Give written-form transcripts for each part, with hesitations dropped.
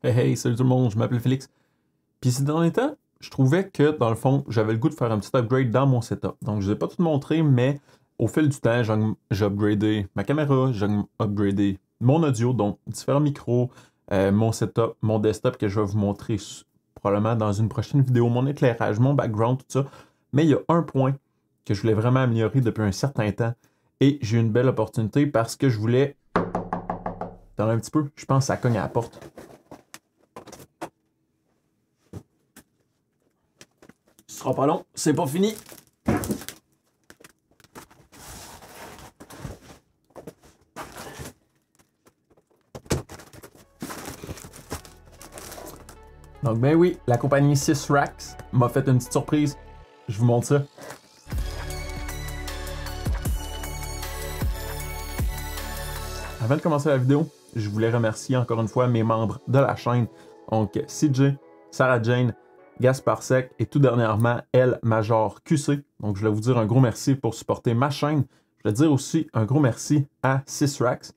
Hey hey, salut tout le monde, je m'appelle Félix. Puis ces derniers temps, je trouvais que dans le fond, j'avais le goût de faire un petit upgrade dans mon setup. Donc je ne vous ai pas tout montré, mais au fil du temps, j'ai upgradé ma caméra, j'ai upgradé mon audio, donc différents micros, mon setup, mon desktop que je vais vous montrer probablement dans une prochaine vidéo, mon éclairage, mon background, tout ça. Mais il y a un point que je voulais vraiment améliorer depuis un certain temps et j'ai eu une belle opportunité parce que je voulais... Attends un petit peu, je pense que ça cogne à la porte. Ce sera pas long, c'est pas fini. Donc ben oui, la compagnie Sysrax m'a fait une petite surprise. Je vous montre ça. Avant de commencer la vidéo, je voulais remercier encore une fois mes membres de la chaîne. Donc CJ, Sarah Jane, Gaspard Sec et tout dernièrement L Major QC. Donc je voulais vous dire un gros merci pour supporter ma chaîne. Je voulais dire aussi un gros merci à Sysrax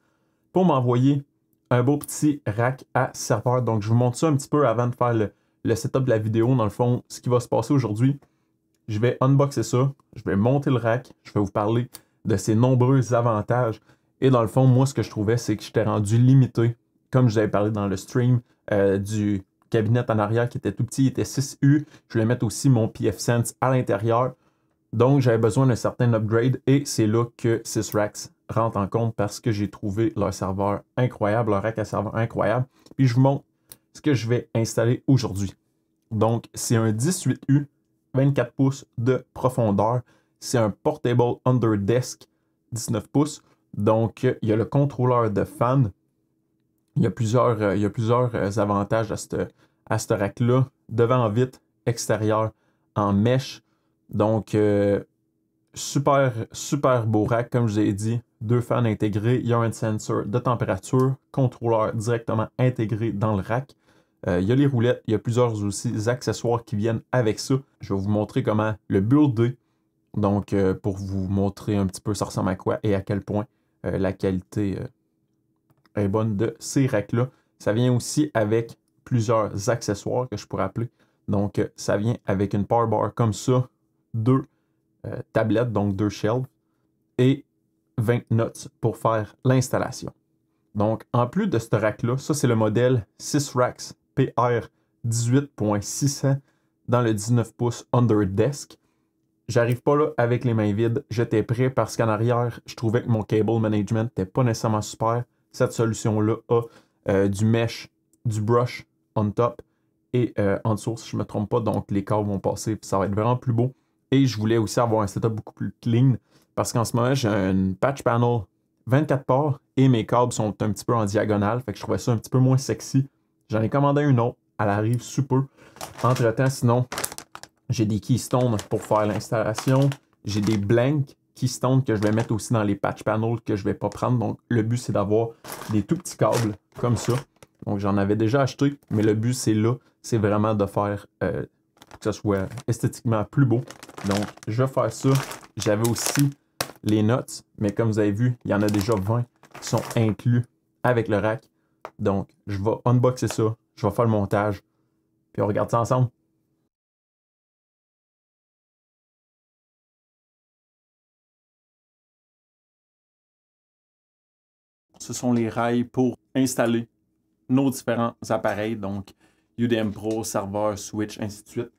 pour m'envoyer un beau petit rack à serveur. Donc je vous montre ça un petit peu avant de faire le setup de la vidéo. Dans le fond, ce qui va se passer aujourd'hui, je vais unboxer ça, je vais monter le rack, je vais vous parler de ses nombreux avantages. Et dans le fond, moi, ce que je trouvais, c'est que j'étais rendu limité, comme je vous avais parlé dans le stream, du cabinet en arrière qui était tout petit, il était 6U. Je voulais mettre aussi mon PFSense à l'intérieur. Donc, j'avais besoin d'un certain upgrade et c'est là que Sysrax rentre en compte parce que j'ai trouvé leur serveur incroyable, leur rack à serveur incroyable. Puis, je vous montre ce que je vais installer aujourd'hui. Donc, c'est un 18U, 24 pouces de profondeur. C'est un Portable Under Desk 19 pouces. Donc, il y a le contrôleur de fan. Il y a plusieurs avantages à ce rack-là. Devant en vitre, extérieur en mèche. Donc, super beau rack, comme je vous ai dit. Deux fans intégrés. Il y a un sensor de température. Contrôleur directement intégré dans le rack. Il y a les roulettes. Il y a plusieurs aussi accessoires qui viennent avec ça. Je vais vous montrer comment le builder. Donc, pour vous montrer un petit peu ça ressemble à quoi et à quel point la qualité est bonne de ces racks-là. Ça vient aussi avec plusieurs accessoires que je pourrais appeler. Donc, ça vient avec une power bar comme ça, deux tablettes, donc deux shelves, et 20 nuts pour faire l'installation. Donc, en plus de ce rack-là, ça c'est le modèle Sysrax PR 18.600 dans le 19 pouces Under Desk. J'arrive pas là avec les mains vides. J'étais prêt parce qu'en arrière, je trouvais que mon cable management n'était pas nécessairement super. Cette solution-là a du mesh, du brush on top et en dessous, si je ne me trompe pas. Donc, les câbles vont passer et ça va être vraiment plus beau. Et je voulais aussi avoir un setup beaucoup plus clean parce qu'en ce moment, j'ai une patch panel 24 ports et mes câbles sont un petit peu en diagonale. Fait que je trouvais ça un petit peu moins sexy. J'en ai commandé une autre. Elle arrive sous peu. Entre-temps, sinon, j'ai des keystones pour faire l'installation. J'ai des blanks keystones que je vais mettre aussi dans les patch panels que je ne vais pas prendre. Donc, le but, c'est d'avoir des tout petits câbles comme ça. Donc, j'en avais déjà acheté, mais le but, c'est là. C'est vraiment de faire que ce soit esthétiquement plus beau. Donc, je vais faire ça. J'avais aussi les nuts, mais comme vous avez vu, il y en a déjà 20 qui sont inclus avec le rack. Donc, je vais unboxer ça. Je vais faire le montage. Puis, on regarde ça ensemble. Ce sont les rails pour installer nos différents appareils, donc UDM Pro, serveur, switch, ainsi de suite.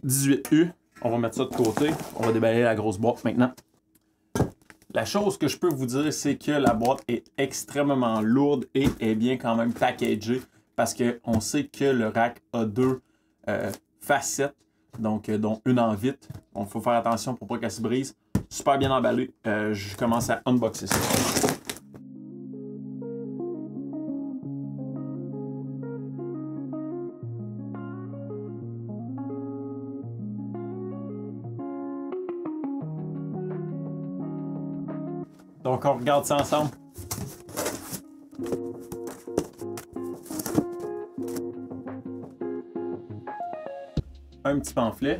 18U, on va mettre ça de côté. On va déballer la grosse boîte maintenant. La chose que je peux vous dire, c'est que la boîte est extrêmement lourde et est bien quand même packagée parce qu'on sait que le rack a deux facettes, donc dont une en vitre. Donc il faut faire attention pour pas qu'elle se brise. Super bien emballé. Je commence à unboxer ça. Donc, on regarde ça ensemble. Un petit pamphlet.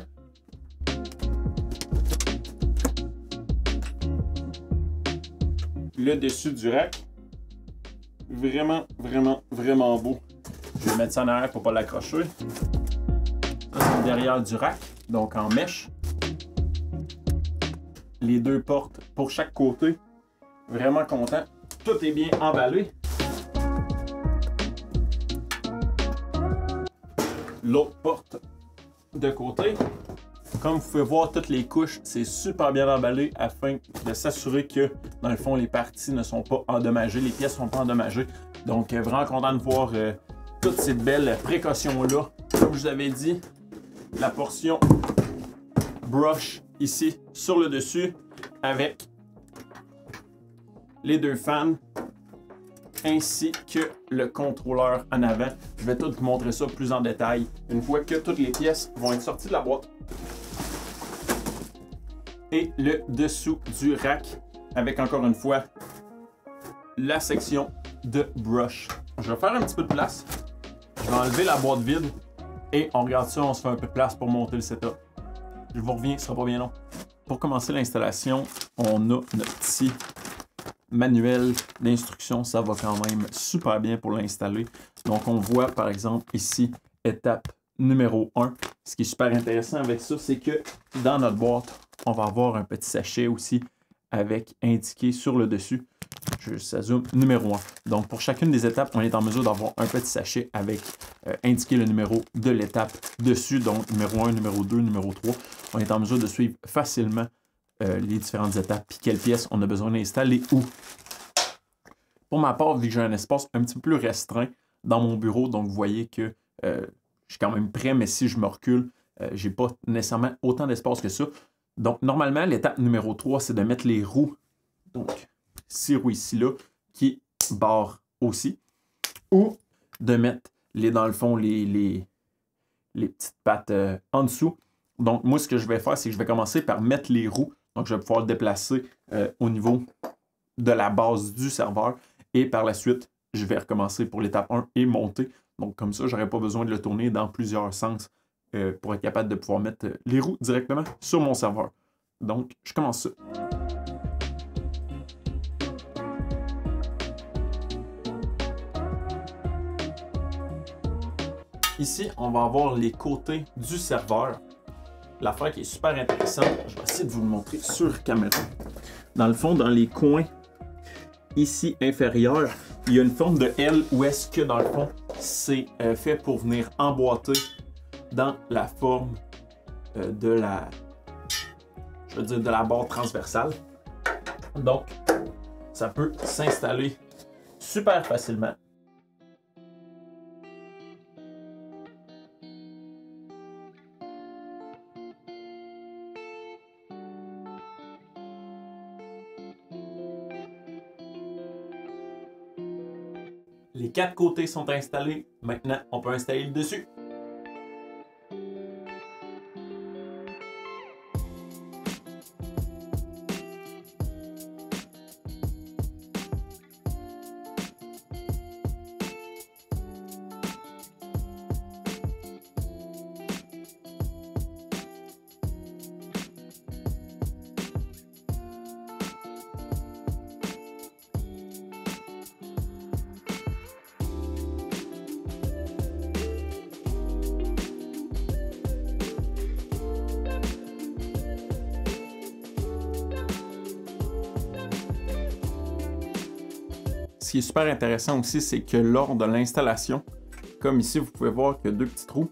Le dessus du rack. Vraiment beau. Je vais mettre ça en arrière pour ne pas l'accrocher. Ça, c'est le derrière du rack, donc en mèche. Les deux portes pour chaque côté. Vraiment content. Tout est bien emballé. L'autre porte de côté. Comme vous pouvez voir, toutes les couches, c'est super bien emballé afin de s'assurer que, dans le fond, les parties ne sont pas endommagées, les pièces ne sont pas endommagées. Donc, vraiment content de voir toutes ces belles précautions-là. Comme je vous avais dit, la portion brush ici sur le dessus avec les deux fans ainsi que le contrôleur en avant. Je vais tout vous montrer ça plus en détail une fois que toutes les pièces vont être sorties de la boîte. Et le dessous du rack avec encore une fois la section de brush. Je vais faire un petit peu de place. Je vais enlever la boîte vide et on regarde ça, on se fait un peu de place pour monter le setup. Je vous reviens, ce sera pas bien long. Pour commencer l'installation, on a notre petit manuel d'instruction. Ça va quand même super bien pour l'installer. Donc on voit par exemple ici, étape numéro 1. Ce qui est super intéressant avec ça, c'est que dans notre boîte, on va avoir un petit sachet aussi avec indiqué sur le dessus. Ça zoome numéro 1. Donc pour chacune des étapes, on est en mesure d'avoir un petit sachet avec indiqué le numéro de l'étape dessus. Donc numéro 1, numéro 2, numéro 3. On est en mesure de suivre facilement les différentes étapes puis quelles pièces on a besoin d'installer où. Pour ma part, vu que j'ai un espace un petit peu plus restreint dans mon bureau, donc vous voyez que je suis quand même prêt, mais si je me recule, je n'ai pas nécessairement autant d'espace que ça. Donc, normalement, l'étape numéro 3, c'est de mettre les roues, donc 6 roues ici, là, qui barrent aussi, ou de mettre, dans le fond, les petites pattes en dessous. Donc, moi, ce que je vais faire, c'est que je vais commencer par mettre les roues. Donc, je vais pouvoir le déplacer au niveau de la base du serveur. Et par la suite, je vais recommencer pour l'étape 1 et monter. Donc, comme ça, je n'aurai pas besoin de le tourner dans plusieurs sens pour être capable de pouvoir mettre les roues directement sur mon serveur. Donc, je commence ça. Ici, on va avoir les côtés du serveur. L'affaire qui est super intéressante, je vais essayer de vous le montrer sur caméra. Dans le fond, dans les coins ici inférieurs, il y a une forme de L où est-ce que, dans le fond, c'est fait pour venir emboîter dans la forme de la barre transversale. Donc, ça peut s'installer super facilement. Les 4 côtés sont installés. Maintenant, on peut installer le dessus. Ce qui est super intéressant aussi, c'est que lors de l'installation, comme ici, vous pouvez voir qu'il y a 2 petits trous,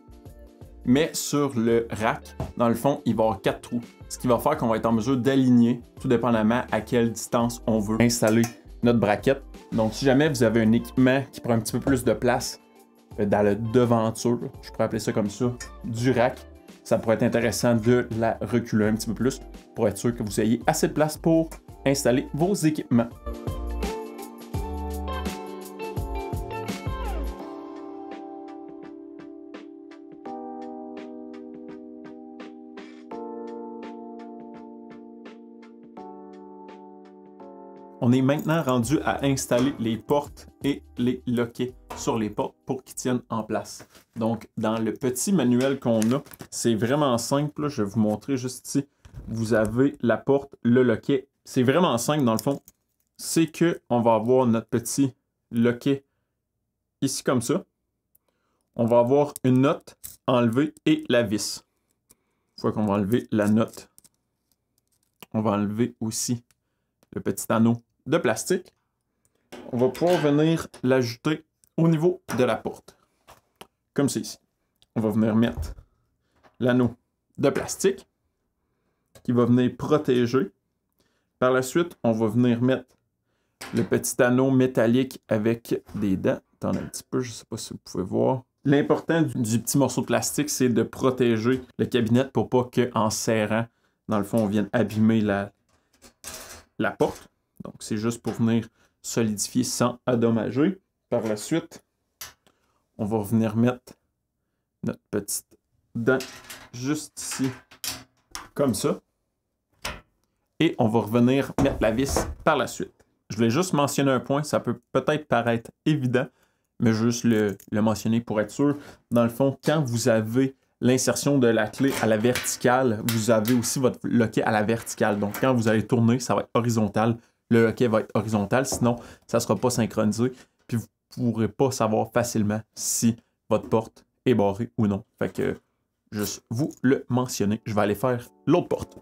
mais sur le rack, dans le fond, il va y avoir 4 trous. Ce qui va faire qu'on va être en mesure d'aligner, tout dépendamment à quelle distance on veut installer notre braquette. Donc, si jamais vous avez un équipement qui prend un petit peu plus de place dans la devanture, je pourrais appeler ça comme ça, du rack, ça pourrait être intéressant de la reculer un petit peu plus pour être sûr que vous ayez assez de place pour installer vos équipements. On est maintenant rendu à installer les portes et les loquets sur les portes pour qu'ils tiennent en place. Donc, dans le petit manuel qu'on a, c'est vraiment simple. Je vais vous montrer juste ici. Vous avez la porte, le loquet. C'est vraiment simple dans le fond. C'est qu'on va avoir notre petit loquet ici comme ça. on va avoir une note enlevée et la vis. Une fois qu'on va enlever la note, on va enlever aussi le petit anneau de plastique. On va pouvoir venir l'ajouter au niveau de la porte. Comme c'est ici. On va venir mettre l'anneau de plastique qui va venir protéger. Par la suite, on va venir mettre le petit anneau métallique avec des dents. Attendez un petit peu, je ne sais pas si vous pouvez voir. L'important du petit morceau de plastique, c'est de protéger le cabinet pour pas qu'en serrant, dans le fond, on vienne abîmer la porte. Donc, c'est juste pour venir solidifier sans endommager. Par la suite, on va venir mettre notre petite dent juste ici, comme ça. Et on va revenir mettre la vis par la suite. Je voulais juste mentionner un point, ça peut peut-être paraître évident, mais juste le mentionner pour être sûr. Dans le fond, quand vous avez l'insertion de la clé à la verticale, vous avez aussi votre loquet à la verticale. Donc, quand vous allez tourner, ça va être horizontal. Le loquet va être horizontal, sinon, ça ne sera pas synchronisé. Puis, vous ne pourrez pas savoir facilement si votre porte est barrée ou non. Fait que, juste vous le mentionner. Je vais aller faire l'autre porte.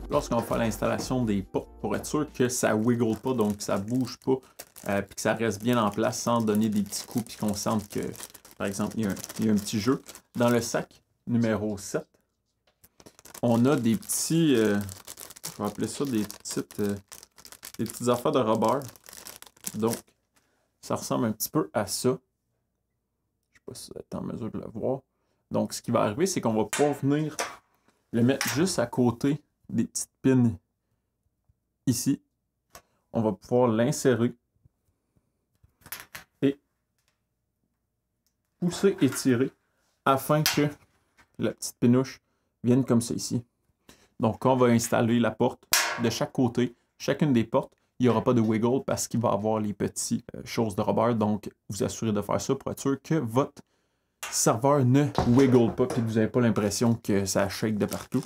Lorsqu'on va faire l'installation des portes, pour être sûr que ça ne wiggle pas, donc que ça ne bouge pas, puis que ça reste bien en place sans donner des petits coups, puis qu'on sente que, par exemple, il y a un petit jeu. Dans le sac numéro 7, on a des petits, je vais appeler ça des petites affaires de rubber. Donc, ça ressemble un petit peu à ça. Je ne sais pas si vous êtes en mesure de le voir. Donc, ce qui va arriver, c'est qu'on va pouvoir venir le mettre juste à côté des petites pins ici. On va pouvoir l'insérer et pousser et tirer afin que la petite pinouche vienne comme ça ici. Donc, quand on va installer la porte de chaque côté, chacune des portes, il n'y aura pas de wiggle parce qu'il va avoir les petites choses de rubber. Donc, vous assurez de faire ça pour être sûr que votre serveur ne wiggle pas et que vous n'avez pas l'impression que ça shake de partout.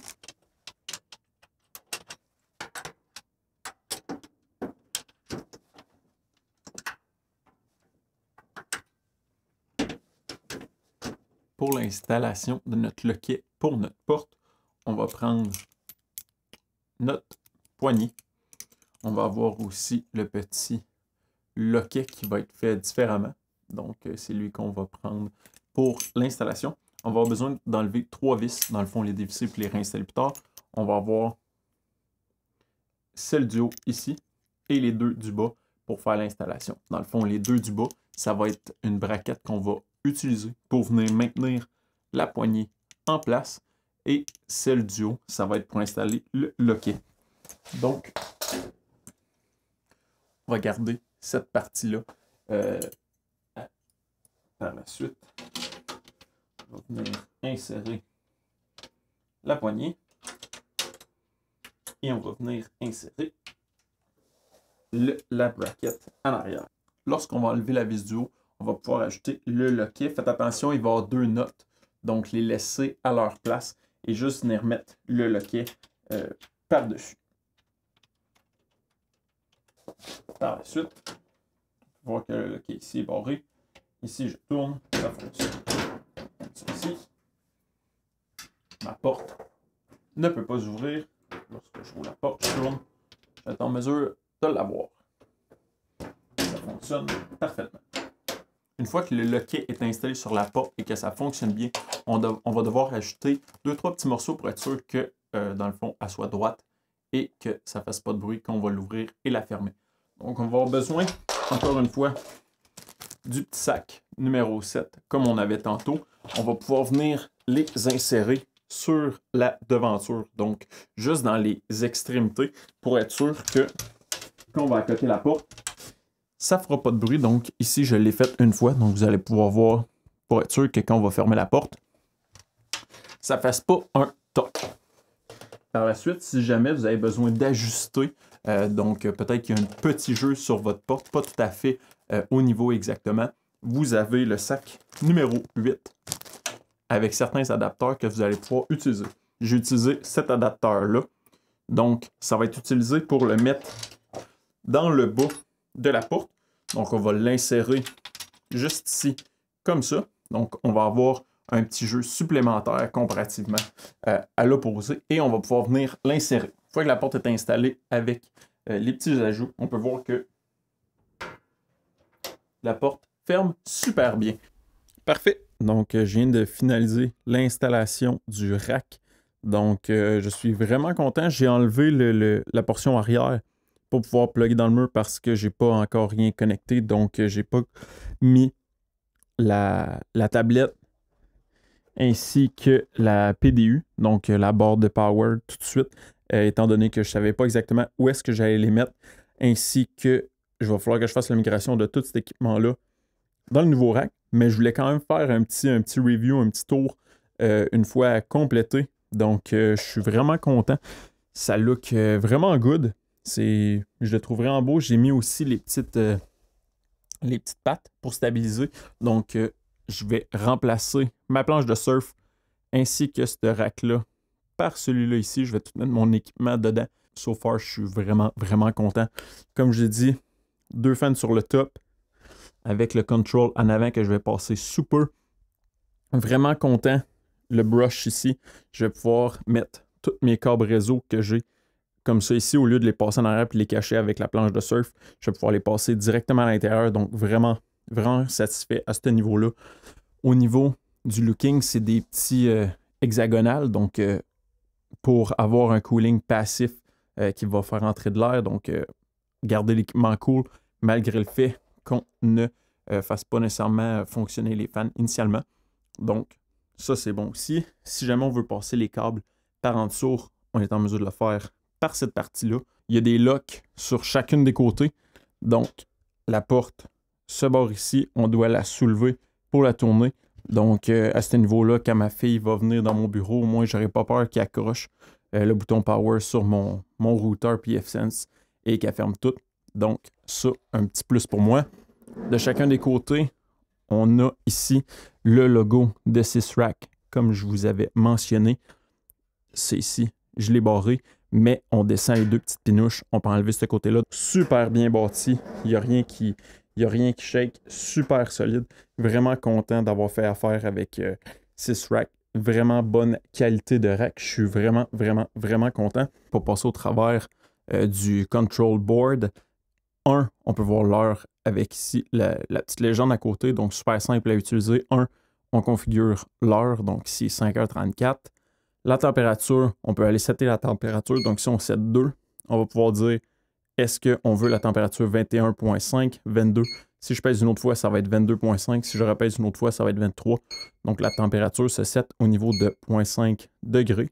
Pour l'installation de notre loquet pour notre porte, on va prendre notre poignée. On va avoir aussi le petit loquet qui va être fait différemment. Donc, c'est lui qu'on va prendre pour l'installation. On va avoir besoin d'enlever 3 vis, dans le fond, les dévisser puis les réinstaller plus tard. On va avoir celle du haut ici et les 2 du bas pour faire l'installation. Dans le fond, les 2 du bas, ça va être une braquette qu'on va utiliser pour venir maintenir la poignée en place. Et celle du haut, ça va être pour installer le loquet. Donc, on va garder cette partie-là par la suite. On va venir insérer la poignée. Et on va venir insérer la braquette en arrière. Lorsqu'on va enlever la vis du haut, on va pouvoir ajouter le loquet. Faites attention, il va y avoir 2 notes. Donc, les laisser à leur place et juste venir mettre le loquet par-dessus. Par la suite, on va voir que le loquet ici est barré. Ici, je tourne, ça fonctionne. Comme ici. Ma porte ne peut pas ouvrir. Lorsque je roule la porte, je tourne. Je vais être en mesure de l'avoir. Ça fonctionne parfaitement. Une fois que le loquet est installé sur la porte et que ça fonctionne bien, on va devoir ajouter 2-3 petits morceaux pour être sûr que, dans le fond, elle soit droite et que ça ne fasse pas de bruit quand on va l'ouvrir et la fermer. Donc, on va avoir besoin, encore une fois, du petit sac numéro 7, comme on avait tantôt. On va pouvoir venir les insérer sur la devanture, donc juste dans les extrémités, pour être sûr que quand on va accoter la porte, ça ne fera pas de bruit. Donc ici, je l'ai fait une fois, donc vous allez pouvoir voir pour être sûr que quand on va fermer la porte, ça ne fasse pas un toc. Par la suite, si jamais vous avez besoin d'ajuster, donc peut-être qu'il y a un petit jeu sur votre porte, pas tout à fait au niveau exactement, vous avez le sac numéro 8 avec certains adapteurs que vous allez pouvoir utiliser. J'ai utilisé cet adapteur-là. Donc, ça va être utilisé pour le mettre dans le bas de la porte. Donc, on va l'insérer juste ici, comme ça. Donc, on va avoir un petit jeu supplémentaire comparativement à l'opposé. Et on va pouvoir venir l'insérer. Une fois que la porte est installée avec les petits ajouts, on peut voir que la porte ferme super bien. Parfait. Donc, je viens de finaliser l'installation du rack. Donc, je suis vraiment content. J'ai enlevé la portion arrière pour pouvoir plugger dans le mur parce que j'ai pas encore rien connecté. Donc, j'ai pas mis la tablette ainsi que la PDU, donc la barre de power tout de suite, étant donné que je savais pas exactement où est-ce que j'allais les mettre, ainsi que je vais falloir que je fasse la migration de tout cet équipement-là dans le nouveau rack. Mais je voulais quand même faire un petit review, un petit tour une fois complété. Donc, je suis vraiment content. Ça look vraiment good. Je le trouve vraiment beau. J'ai mis aussi les petites pattes pour stabiliser. Donc, je vais remplacer ma planche de surf ainsi que ce rack-là par celui-là ici. Je vais tout mettre mon équipement dedans. So far, je suis vraiment, vraiment content. Comme je l'ai dit, 2 fans sur le top avec le control en avant que je vais passer super. Vraiment content. Le brush ici, je vais pouvoir mettre tous mes câbles réseau que j'ai comme ça ici, au lieu de les passer en arrière et les cacher avec la planche de surf, je vais pouvoir les passer directement à l'intérieur. Donc, vraiment, vraiment satisfait à ce niveau-là. Au niveau du looking, c'est des petits hexagonales. Donc, pour avoir un cooling passif qui va faire entrer de l'air. Donc, garder l'équipement cool malgré le fait qu'on ne fasse pas nécessairement fonctionner les fans initialement. Donc, ça, c'est bon aussi. Si jamais on veut passer les câbles par en dessous, on est en mesure de le faire par cette partie-là. Il y a des locks sur chacune des côtés. Donc, la porte se barre ici. On doit la soulever pour la tourner. Donc, à ce niveau-là, quand ma fille va venir dans mon bureau, au moins, je n'aurai pas peur qu'elle accroche le bouton Power sur mon routeur pfSense et qu'elle ferme tout. Donc, ça, un petit plus pour moi. De chacun des côtés, on a ici le logo de Sysrack, comme je vous avais mentionné. C'est ici, je l'ai barré, mais on descend les 2 petites pinouches. On peut enlever ce côté-là. Super bien bâti. Il n'y a rien qui shake. Super solide. Vraiment content d'avoir fait affaire avec Sysrack. Vraiment bonne qualité de rack. Je suis vraiment, vraiment, vraiment content. Pour passer au travers du control board, on peut voir l'heure avec ici la petite légende à côté, donc super simple à utiliser. On configure l'heure, donc ici 5h34. La température, on peut aller setter la température, donc si on set 2, on va pouvoir dire est-ce qu'on veut la température 21.5, 22. Si je pèse une autre fois, ça va être 22.5. Si je repèse une autre fois, ça va être 23. Donc la température se set au niveau de 0.5 degrés.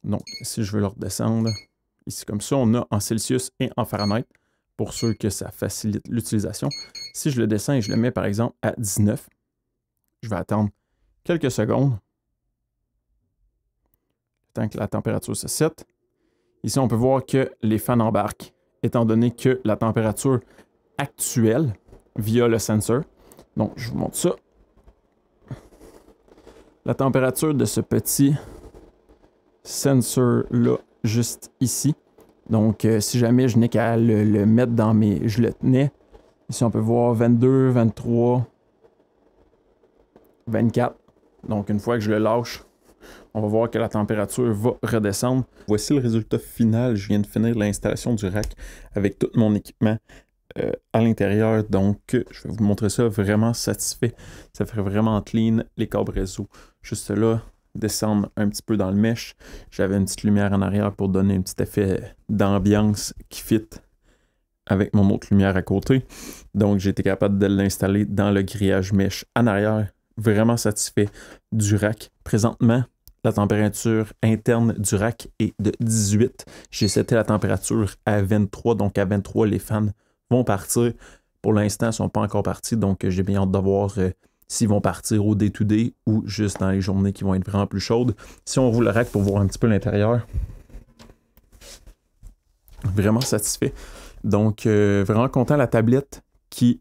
Donc si je veux le redescendre, ici comme ça, on a en Celsius et en Fahrenheit, pour ceux que ça facilite l'utilisation. Si je le descends et je le mets par exemple à 19, je vais attendre quelques secondes, tant que la température se set. Ici, on peut voir que les fans embarquent, étant donné que la température actuelle via le sensor. Donc, je vous montre ça. La température de ce petit sensor-là, juste ici. Donc, si jamais je n'ai qu'à le mettre dans mes... Je le tenais. Ici, on peut voir 22, 23, 24. Donc, une fois que je le lâche, on va voir que la température va redescendre. Voici le résultat final. Je viens de finir l'installation du rack avec tout mon équipement à l'intérieur. Donc, je vais vous montrer ça, vraiment satisfait. Ça fait vraiment clean, les câbles réseau. Juste là, descendre un petit peu dans le mesh. J'avais une petite lumière en arrière pour donner un petit effet d'ambiance qui fit avec mon autre lumière à côté. Donc, j'ai été capable de l'installer dans le grillage mesh en arrière. Vraiment satisfait du rack. Présentement, la température interne du rack est de 18. J'ai seté la température à 23. Donc, à 23, les fans vont partir. Pour l'instant, ils ne sont pas encore partis. Donc, j'ai bien hâte de voir s'ils vont partir au day-to-day ou juste dans les journées qui vont être vraiment plus chaudes. Si on roule le rack pour voir un petit peu l'intérieur, vraiment satisfait. Donc, vraiment content. La tablette qui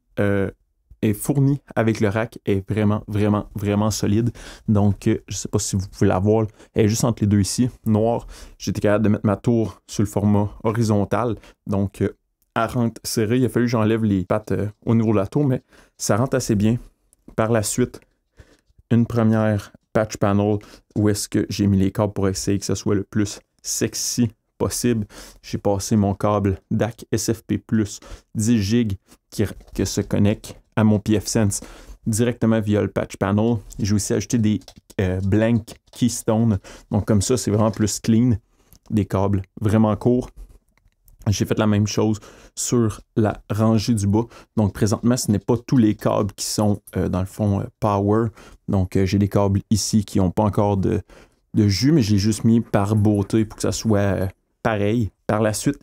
est fournie avec le rack est vraiment solide. Donc, je ne sais pas si vous pouvez la voir. Elle est juste entre les deux ici, noir. J'étais capable de mettre ma tour sur le format horizontal. Donc, elle rentre serrée. Il a fallu que j'enlève les pattes au niveau de la tour, mais ça rentre assez bien. Par la suite, une première patch panel où est-ce que j'ai mis les câbles pour essayer que ce soit le plus sexy possible. J'ai passé mon câble DAC SFP+, 10 GB qui se connecte à mon pfSense directement via le patch panel. J'ai aussi ajouté des blank keystone. Donc comme ça, c'est vraiment plus clean. Des câbles vraiment courts. J'ai fait la même chose sur la rangée du bas. Donc présentement, ce n'est pas tous les câbles qui sont dans le fond power. Donc j'ai des câbles ici qui n'ont pas encore de jus, mais j'ai juste mis par beauté pour que ça soit pareil. Par la suite,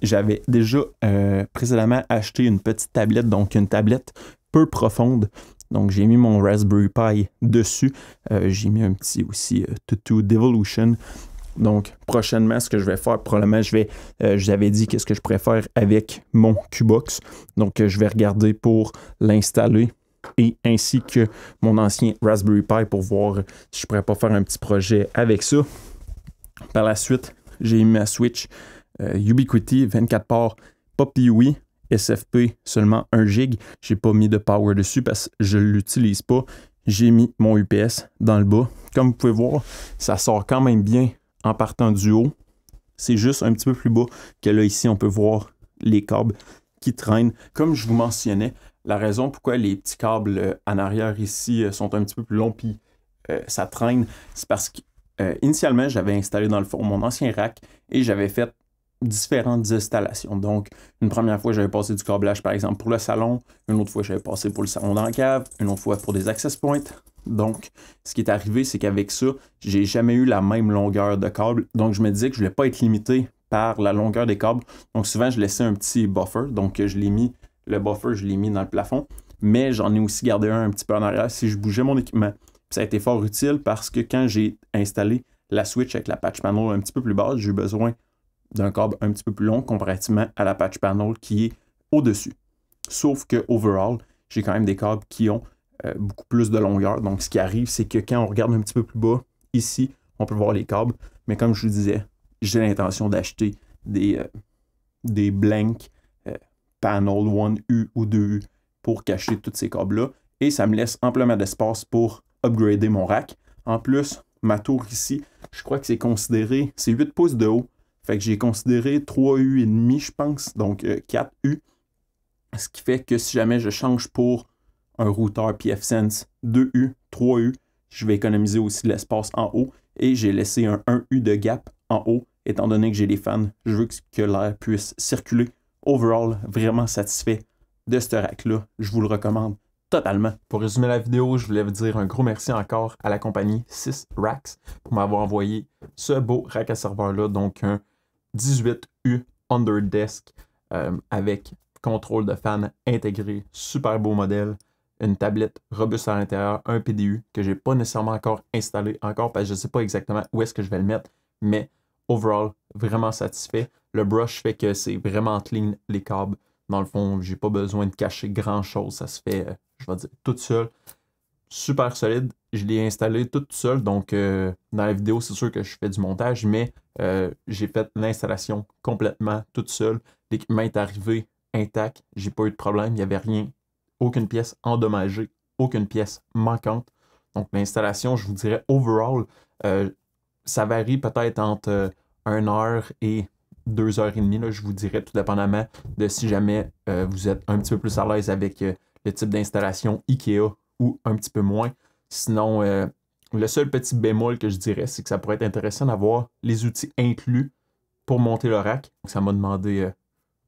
j'avais déjà précédemment acheté une petite tablette, donc une tablette peu profonde. Donc j'ai mis mon Raspberry Pi dessus. J'ai mis un petit aussi Tutu Devolution. Donc, prochainement, ce que je vais faire, probablement, j'avais dit qu'est-ce que je préfère avec mon Qbox. Donc, je vais regarder pour l'installer et ainsi que mon ancien Raspberry Pi pour voir si je pourrais pas faire un petit projet avec ça. Par la suite, j'ai mis ma Switch Ubiquiti 24 ports, pas PoE, SFP, seulement 1 GB. J'ai pas mis de power dessus parce que je l'utilise pas. J'ai mis mon UPS dans le bas. Comme vous pouvez voir, ça sort quand même bien en partant du haut. C'est juste un petit peu plus bas que là, ici, on peut voir les câbles qui traînent. Comme je vous mentionnais, la raison pourquoi les petits câbles en arrière ici sont un petit peu plus longs puis ça traîne, c'est parce que initialement, j'avais installé dans le fond mon ancien rack et j'avais fait différentes installations. Donc, une première fois, j'avais passé du câblage, par exemple, pour le salon. Une autre fois, j'avais passé pour le salon dans la cave. Une autre fois, pour des access points. Donc, ce qui est arrivé, c'est qu'avec ça, j'ai jamais eu la même longueur de câble. Donc, je me disais que je ne voulais pas être limité par la longueur des câbles. Donc, souvent, je laissais un petit buffer. Donc, le buffer, je l'ai mis dans le plafond. Mais j'en ai aussi gardé un petit peu en arrière si je bougeais mon équipement. Puis, ça a été fort utile parce que quand j'ai installé la Switch avec la patch panel un petit peu plus basse, j'ai eu besoin d'un câble un petit peu plus long comparativement à la patch panel qui est au-dessus. Sauf que, overall, j'ai quand même des câbles qui ont beaucoup plus de longueur. Donc, ce qui arrive, c'est que quand on regarde un petit peu plus bas, ici, on peut voir les câbles. Mais comme je vous disais, j'ai l'intention d'acheter des blank panel 1U ou 2U pour cacher tous ces câbles-là. Et ça me laisse amplement d'espace pour upgrader mon rack. En plus, ma tour ici, je crois que c'est considéré, c'est 8 pouces de haut. Fait que j'ai considéré 3U et demi, je pense, donc 4U. Ce qui fait que si jamais je change pour un routeur pfSense 2U, 3U, je vais économiser aussi de l'espace en haut. Et j'ai laissé un 1U de gap en haut, étant donné que j'ai des fans. Je veux que l'air puisse circuler. Overall, vraiment satisfait de ce rack-là. Je vous le recommande totalement. Pour résumer la vidéo, je voulais vous dire un gros merci encore à la compagnie 6 Racks pour m'avoir envoyé ce beau rack à serveur-là. Donc un 18U Underdesk avec contrôle de fan intégré, super beau modèle, une tablette robuste à l'intérieur, un PDU que j'ai pas nécessairement encore installé encore parce que je sais pas exactement où est-ce que je vais le mettre, mais overall, vraiment satisfait. Le brush fait que c'est vraiment clean les câbles. Dans le fond, j'ai pas besoin de cacher grand-chose, ça se fait, je vais dire, tout seul. Super solide, je l'ai installé tout seul, donc dans la vidéo, c'est sûr que je fais du montage, mais j'ai fait l'installation complètement toute seule. L'équipement est arrivé intact, j'ai pas eu de problème, il n'y avait rien, aucune pièce endommagée, aucune pièce manquante. Donc l'installation, je vous dirais, overall, ça varie peut-être entre 1 heure et 2 heures et demie, là, je vous dirais, tout dépendamment de si jamais vous êtes un petit peu plus à l'aise avec le type d'installation IKEA ou un petit peu moins. Sinon, le seul petit bémol que je dirais, c'est que ça pourrait être intéressant d'avoir les outils inclus pour monter le rack. Donc, ça m'a demandé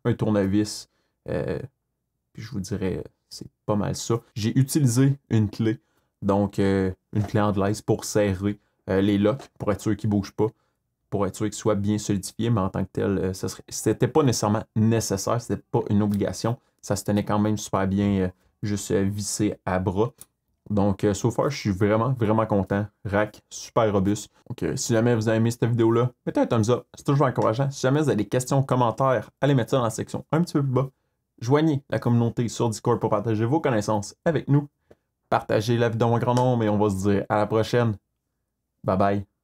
un tournevis, puis je vous dirais, c'est pas mal ça. J'ai utilisé une clé, donc une clé anglaise pour serrer les locks, pour être sûr qu'ils ne bougent pas, pour être sûr qu'ils soient bien solidifiés, mais en tant que tel, c'était pas nécessairement nécessaire, c'était pas une obligation. Ça se tenait quand même super bien, juste vissé à bras. Donc, so far, je suis vraiment content. Rack, super robuste. Donc, si jamais vous avez aimé cette vidéo-là, mettez un thumbs up. C'est toujours encourageant. Si jamais vous avez des questions, commentaires, allez mettre ça dans la section un petit peu plus bas. Joignez la communauté sur Discord pour partager vos connaissances avec nous. Partagez la vidéo en grand nombre et on va se dire à la prochaine. Bye bye.